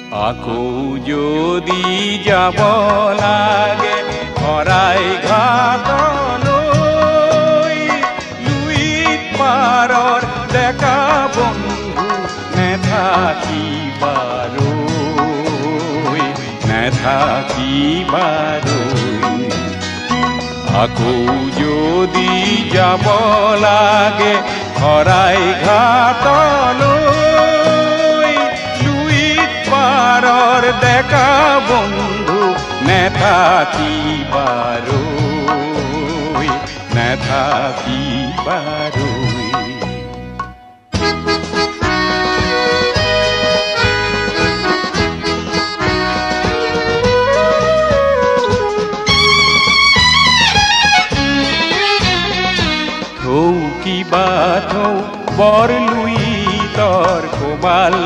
আকৌ যদি যাব লাগে শৰাই ঘাটলৈ লুইত পাৰৰ ডেকা বন্ধু নেথাকিবাৰৈ আকৌ যদি যাব লাগে শৰাই ঘাটলৈ লুইত পাৰৰ ডেকা বন্ধু নেথাকিবাৰৈ কিবা থৌ বৰ লুইতৰ কোবাল